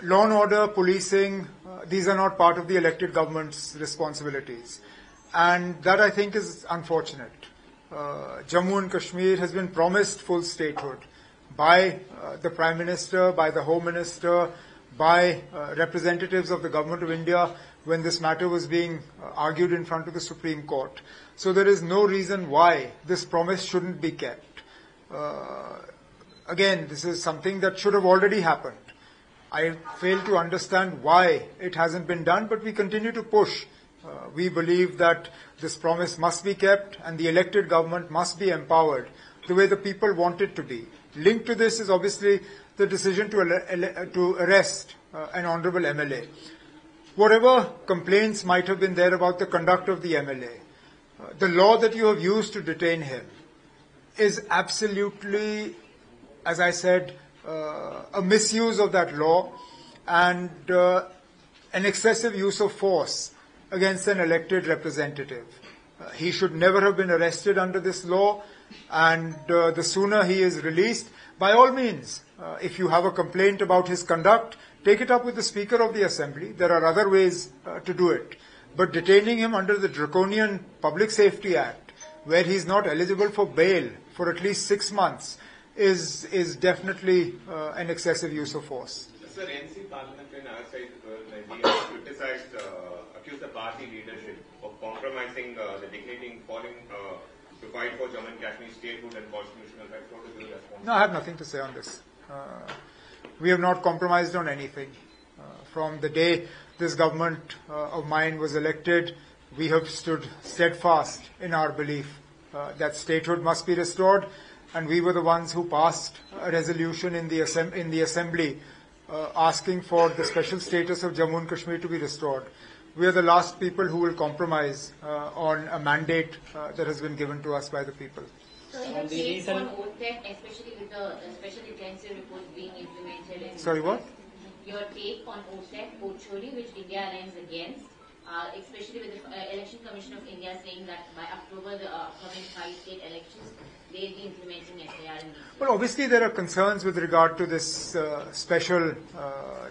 Law and order, policing, these are not part of the elected government's responsibilities. And that, I think, is unfortunate. Jammu and Kashmir has been promised full statehood by the Prime Minister, by the Home Minister, by representatives of the Government of India when this matter was being argued in front of the Supreme Court. So there is no reason why this promise shouldn't be kept. Again, this is something that should have already happened. I fail to understand why it hasn't been done, but we continue to push. We believe that this promise must be kept and the elected government must be empowered the way the people want it to be. Linked to this is obviously the decision to arrest an honorable MLA. Whatever complaints might have been there about the conduct of the MLA, the law that you have used to detain him is absolutely, as I said, a misuse of that law and an excessive use of force against an elected representative. He should never have been arrested under this law, and the sooner he is released, by all means, if you have a complaint about his conduct, take it up with the Speaker of the Assembly. There are other ways to do it. But detaining him under the draconian Public Safety Act, where he is not eligible for bail for at least 6 months, is definitely an excessive use of force. Sir, NC Parliament in our side, we have criticized, accused the party leadership of compromising the dignity, falling to fight for Jammu and Kashmir statehood and constitutional rights. What is your response? No, I have nothing to say on this. We have not compromised on anything. From the day this government of mine was elected, we have stood steadfast in our belief that statehood must be restored, and we were the ones who passed a resolution in the Assembly asking for the special status of Jammu and Kashmir to be restored. We are the last people who will compromise on a mandate that has been given to us by the people. So your take on OTEC, especially with the special intensive reports being implemented in... Sorry, what? Your take on OTEC, Ochori, which India aligns against, especially with the Election Commission of India saying that by October, the upcoming 5 state elections, they'll be implementing SAR in these. Well, obviously there are concerns with regard to this special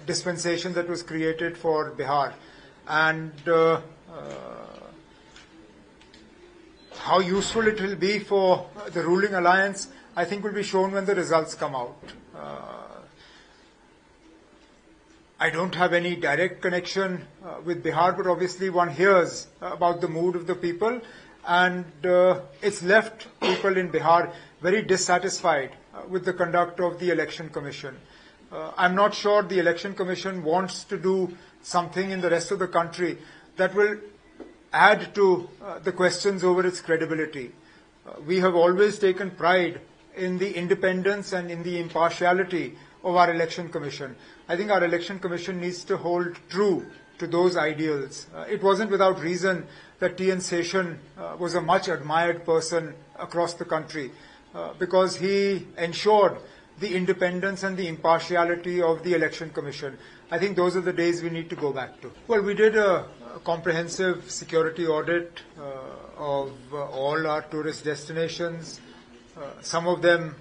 dispensation that was created for Bihar. And how useful it will be for the ruling alliance, I think will be shown when the results come out. I don't have any direct connection with Bihar, but obviously one hears about the mood of the people, and it's left people in Bihar very dissatisfied with the conduct of the Election Commission. I'm not sure the Election Commission wants to do something in the rest of the country that will add to the questions over its credibility. We have always taken pride in the independence and in the impartiality of our Election Commission. I think our Election Commission needs to hold true to those ideals. It wasn't without reason that T.N. Seshan was a much admired person across the country because he ensured the independence and the impartiality of the Election Commission. I think those are the days we need to go back to. Well, we did a comprehensive security audit of all our tourist destinations. Some of them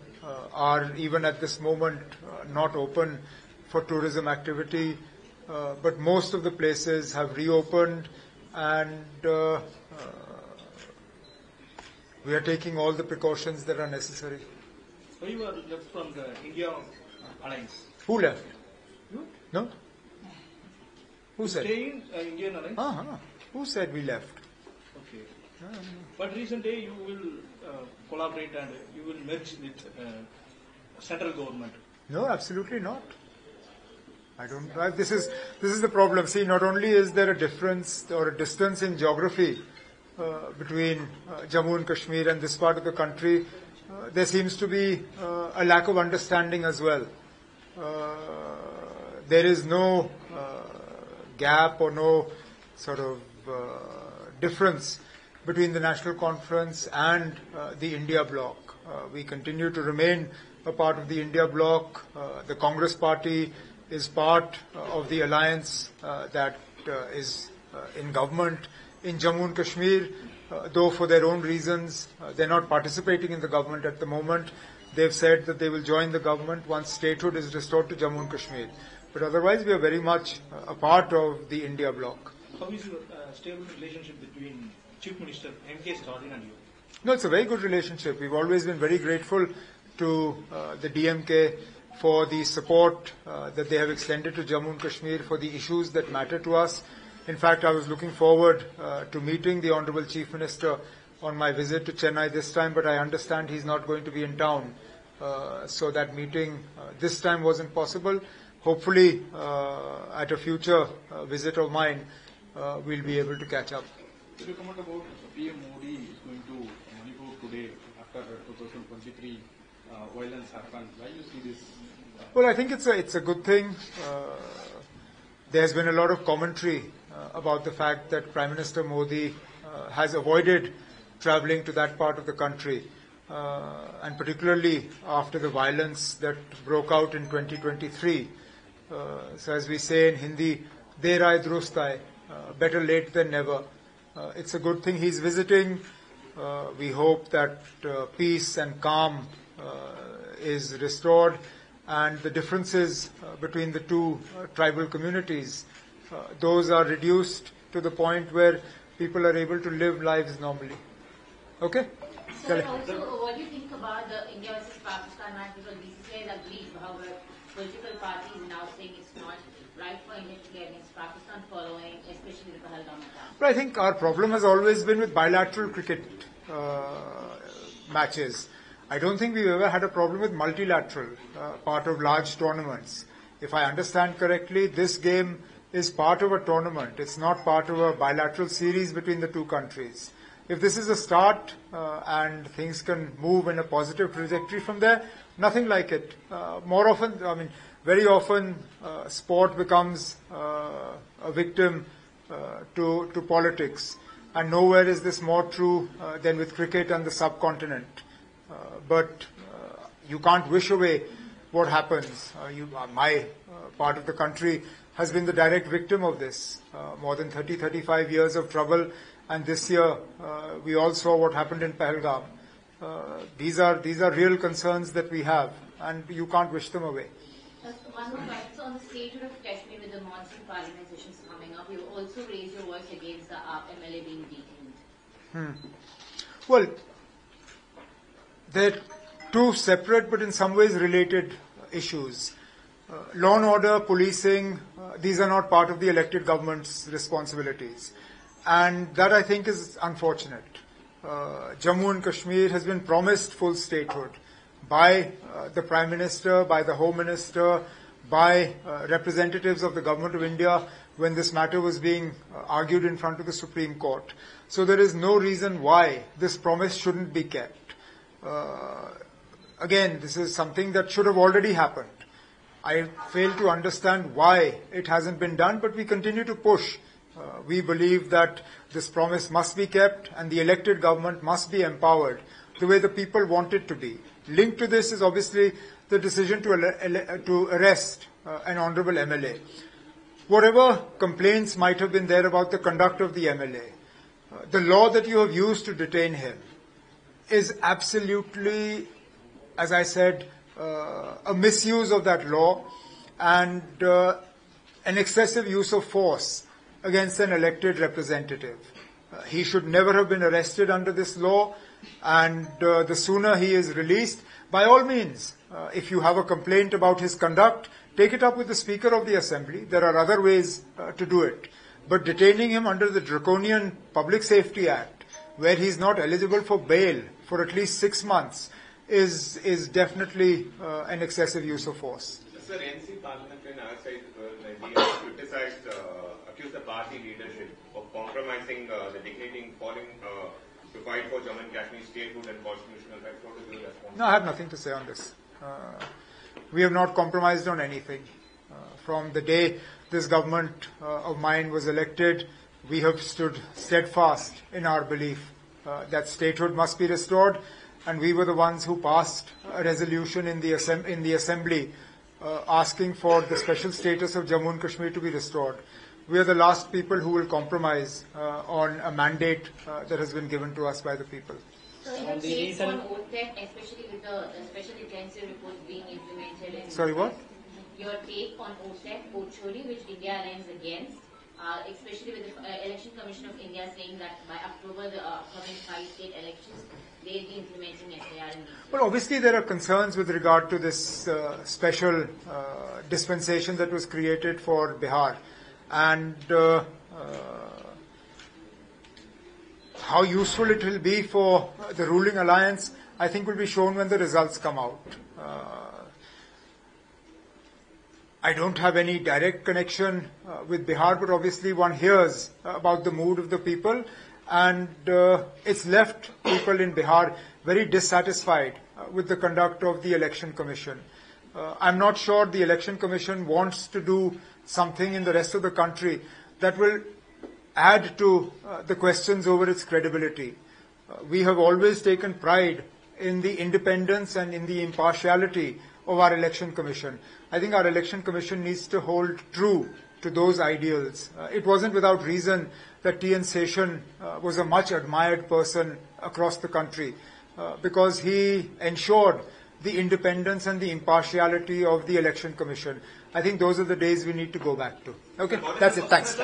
are even at this moment not open for tourism activity, but most of the places have reopened, and we are taking all the precautions that are necessary. So you were left from the India alliance. Who left? You? No? Who said? Staying Indian alliance? Who said we left? Okay. But recent day you will collaborate and you will merge with central government. No, absolutely not. I don't. This is the problem. See, not only is there a difference or a distance in geography between Jammu and Kashmir and this part of the country, there seems to be a lack of understanding as well. There is no gap or no sort of difference between the National Conference and the India bloc. We continue to remain a part of the India bloc. The Congress party is part of the alliance that is in government in Jammu and Kashmir, though for their own reasons they're not participating in the government at the moment. They've said that they will join the government once statehood is restored to Jammu and Kashmir. But otherwise, we are very much a part of the India bloc. How is your stable relationship between Chief Minister M.K. Stalin and you? No, it's a very good relationship. We've always been very grateful to the DMK for the support that they have extended to Jammu and Kashmir for the issues that matter to us. In fact, I was looking forward to meeting the Honorable Chief Minister on my visit to Chennai this time, but I understand he's not going to be in town. So that meeting this time wasn't possible. Hopefully, at a future visit of mine, we'll be able to catch up. Could you comment about PM Modi is going to Manipur today after 2023 violence happened? Why do you see this? Well, I think it's a good thing. There's been a lot of commentary about the fact that Prime Minister Modi has avoided traveling to that part of the country, and particularly after the violence that broke out in 2023. So as we say in Hindi, Der aaye durust aaye, better late than never. It's a good thing he's visiting. We hope that peace and calm is restored, and the differences between the two tribal communities, those are reduced to the point where people are able to live lives normally. Okay? Sir, also, what do you think about the India versus Pakistan match? Because BCCI has agreed, however, political parties now saying it's not right for India to get against Pakistan following, especially the Pahalgam attack. But I think our problem has always been with bilateral cricket matches. I don't think we've ever had a problem with multilateral, part of large tournaments. If I understand correctly, this game is part of a tournament. It's not part of a bilateral series between the two countries. If this is a start and things can move in a positive trajectory from there, nothing like it. More often, very often, sport becomes a victim to politics. And nowhere is this more true than with cricket and the subcontinent. But you can't wish away what happens. My part of the country has been the direct victim of this. More than 35 years of trouble. And this year, we all saw what happened in Pahalgam. These are real concerns that we have, and you can't wish them away. One more question. So on the statehood of Kashmir with the monsoon parliament sessions coming up, you also raised your voice against the MLA being detained. Well, they're two separate but in some ways related issues. Law and order, policing, these are not part of the elected government's responsibilities. And that, I think, is unfortunate. Jammu and Kashmir has been promised full statehood by the Prime Minister, by the Home Minister, by representatives of the Government of India when this matter was being argued in front of the Supreme Court. So there is no reason why this promise shouldn't be kept. Again, this is something that should have already happened. I fail to understand why it hasn't been done, but we continue to push. We believe that this promise must be kept and the elected government must be empowered the way the people want it to be. Linked to this is obviously the decision to arrest an honourable MLA. Whatever complaints might have been there about the conduct of the MLA, the law that you have used to detain him is absolutely, as I said, a misuse of that law and an excessive use of force against an elected representative. He should never have been arrested under this law, and the sooner he is released, by all means, if you have a complaint about his conduct, take it up with the Speaker of the Assembly. There are other ways to do it. But detaining him under the draconian Public Safety Act, where he is not eligible for bail for at least 6 months, is definitely an excessive use of force. Sir, NC parliamentary on our side, we have criticized, accused the party leadership of compromising the dignity in falling to fight for Jammu and Kashmir statehood and constitutional rights. What is your response? No, I have nothing to say on this. We have not compromised on anything. From the day this government of mine was elected, we have stood steadfast in our belief that statehood must be restored, and we were the ones who passed a resolution in the Assembly asking for the special status of Jammu and Kashmir to be restored. We are the last people who will compromise on a mandate that has been given to us by the people. So in the case on vote theft, especially with the special intensive report being implemented in... Sorry, what? your take on OSEF, which India aligns against, especially with the Election Commission of India saying that by October, the upcoming 5 state elections, they'll be implementing SAR in these states. Well, obviously there are concerns with regard to this special dispensation that was created for Bihar. And how useful it will be for the ruling alliance, I think will be shown when the results come out. I don't have any direct connection with Bihar, but obviously one hears about the mood of the people, and it's left people in Bihar very dissatisfied with the conduct of the Election Commission. I'm not sure the Election Commission wants to do something in the rest of the country that will add to the questions over its credibility. We have always taken pride in the independence and in the impartiality of our Election Commission. I think our Election Commission needs to hold true to those ideals. It wasn't without reason that T.N. Seshan was a much admired person across the country because he ensured the independence and the impartiality of the Election Commission. I think those are the days we need to go back to. Okay, that's it. Thanks.